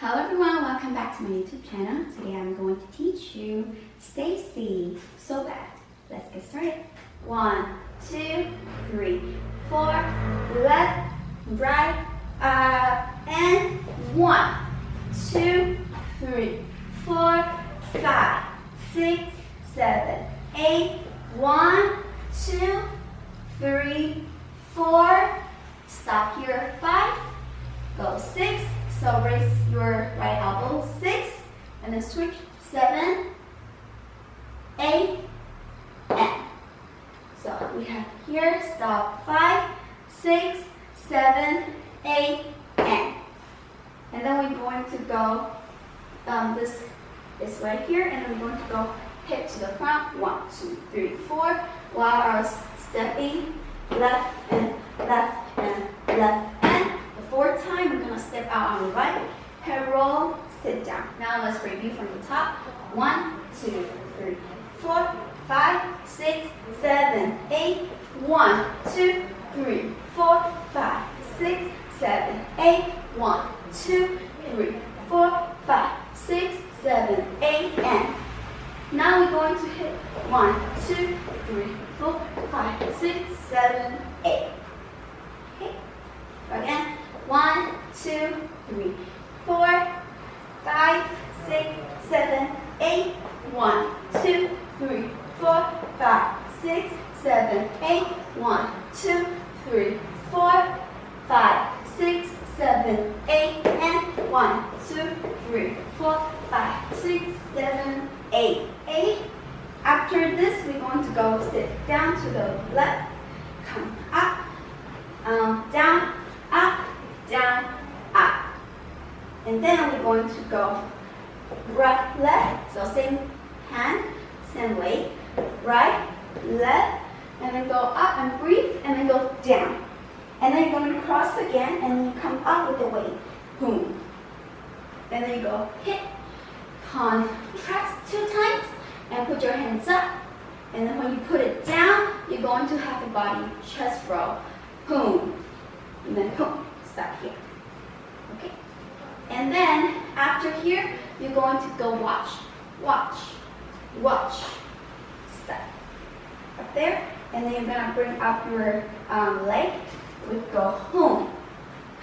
Hello everyone, welcome back to my YouTube channel. Today I'm going to teach you STAYC. So bad. Let's get started. 1, 2, 3, 4, left, right, up, and 1, 2, 3, 4, 5, 6, 7, 8, 1, 2, 3, 4, stop here, 5, go 6, so raise your right elbow, 6, and then switch, 7, 8, and. So we have here, stop, 5, 6, 7, 8, and. And then we're going to go this way here, and then we're going to go hip to the front, 1, 2, 3, 4, while our stepping left and left and left and. The fourth time, we're going to step out on the right, head roll, sit down. Now let's review from the top. 1, 2, 3, 4, 5, 6, 7, 8, 1, 2, 3, 4, 5, 6, 7, 8, 1, 2, 3, 4, 5, 6, 7, 8, and. Now we're going to hit 1, 2, 3, 4, 5, 6, 7, 8. Okay, again. 1, 2, 3, 4, 5, 6, 7, 8, 1, 2, 3, 4, 5, 6, 7, 8, 1, 2, 3, 4, 5, 6, 7, 8, and 1, 2, 3, 4, 5, 6, 7, 8. 8. After this, we're going to go sit down to the left, come up, down, up, down, up. And then we're going to go right, left, so same hand, same way, right, left, and then go up and breathe, and then go down. And then you're going to cross again, and then you come up with the weight, boom. And then you go hit, contract 2 times, and put your hands up. And then when you put it down, you're going to have the body chest roll, boom, and then boom. Stop here. Okay? And then after here, you're going to go watch, watch, watch. Stop. Up there. And then you're going to bring up your leg. We go home.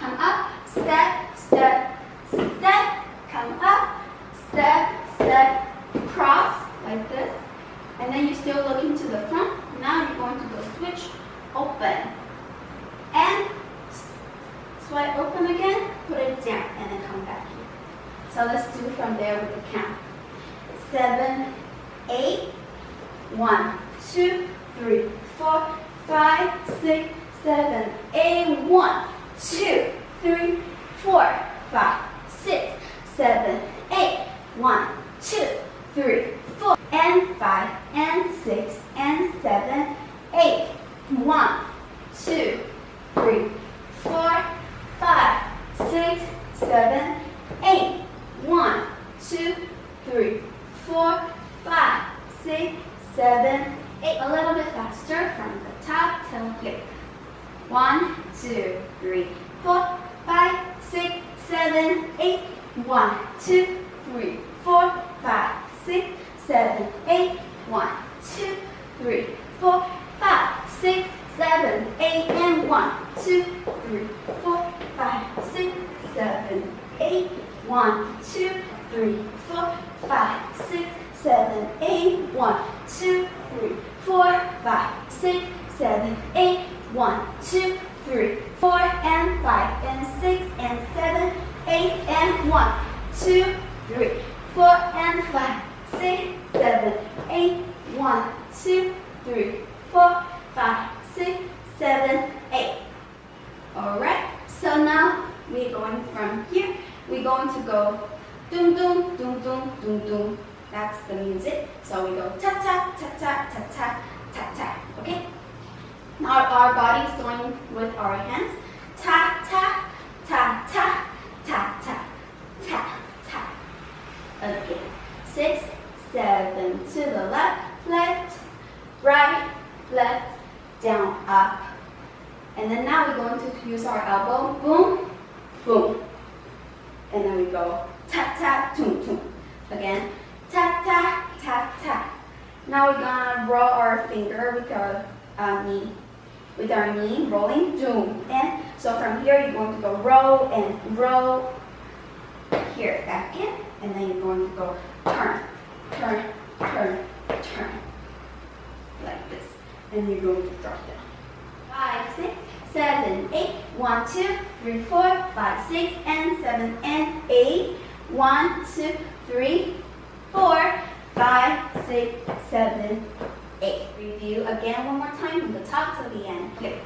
Come up, step, step, step. Come up, step, step, cross like this. And then you're still looking to the front. Now you're going to go switch, open. And swipe open again, put it down, and then come back here. So let's do from there with the count. 7, 8, 1, 2, 3, 4, 5, 6, 7, 8, 1, 2, 3, 4, 5, 6, 7, 8, 1, 2, 3, 4, and 5, and 6, and 7, 8, 1, 2, 3, 4, 5, 6, 7, 8, 1, 2, 3, 4, 5, 6, 7, 8. A little bit faster from the top till here. 1, 2, 3, 4, 5, 6, 7, 8, 1, 2, 3, 4, 5, 6, 7, 8, 1, 2, 3, 4, 5, 6, 7, 8, and 1, 2, 3, 4, 5, 6, 7, 8, 1, 2, 3, 4, 5, 6, 7, 8, 1, 2, 3, 4, 5, 6, 7, 8, 1, 2, 3, 4, and 5, and 6, and 7, 8, and 1, 2, 3, 4, and 5, 6, 7, 8, 1, 2, 3, 4, 5, 6, 7, 8. Alright, so now we're going from here. We're going to go doom doom doom doom doom doom. That's the music. So we go ta ta ta ta ta ta ta ta. Okay? Now our body is going with our hands. Ta ta ta ta ta ta ta ta. Again. 6, 7 to the left, left, right, left, down, up. And then now we're going to use our elbow, boom, boom. and then we go ta ta tum tum. Again, ta ta ta ta. Now we're gonna roll our finger with our knee. With our knee, rolling, doom. And so from here, you're going to go roll and roll. Here, back in. And then you're going to go turn, turn, turn, turn. Like this. And you're going to drop down. 5, 6, 7, 8. 1, 2, 3, 4, 5, 6, and 7, and 8. 1, 2, 3, 4, 5, 6, 7, 8. Review again one more time from the top to the end. Here.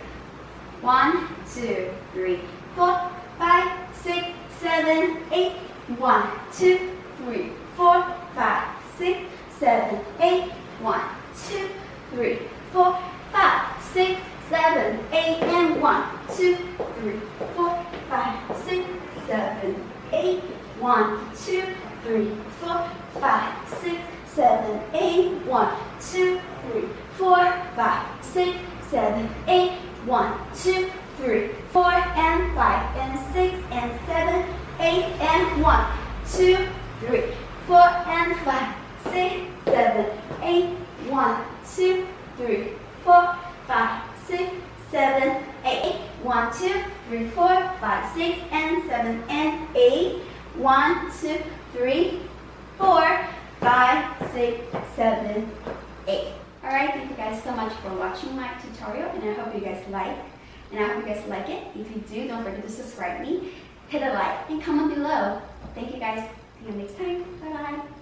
1, 2, 3, 4, 5, 6, 7, 8. 1, 2, 3, 4, 5, 6, 7, 8. 1, 2, 3, 4, 5, 6, 7, 8. And 1, 2, 3, 4, 5, 6, 7, 8. 1, 2, 3, 4, 5, 6, 7, 8. 1, 2, 3, 4, 5, 6, 7, 8. 1, 2, 3, 4, and 5, and 6, and 7, 8, and 1, 2, 3, 4, and 5, 6, 7, 8. 1, 2, 3, 4, 5, 6, 7, 8. 1, 2, 3, 4, 5, 6, and 7, and 8. 1, 2, 3, 4, 5, 6, 7, 8. Alright, thank you guys so much for watching my tutorial, and I hope you guys like it. If you do, don't forget to subscribe me, hit a like, and comment below. Thank you guys. See you next time. Bye bye.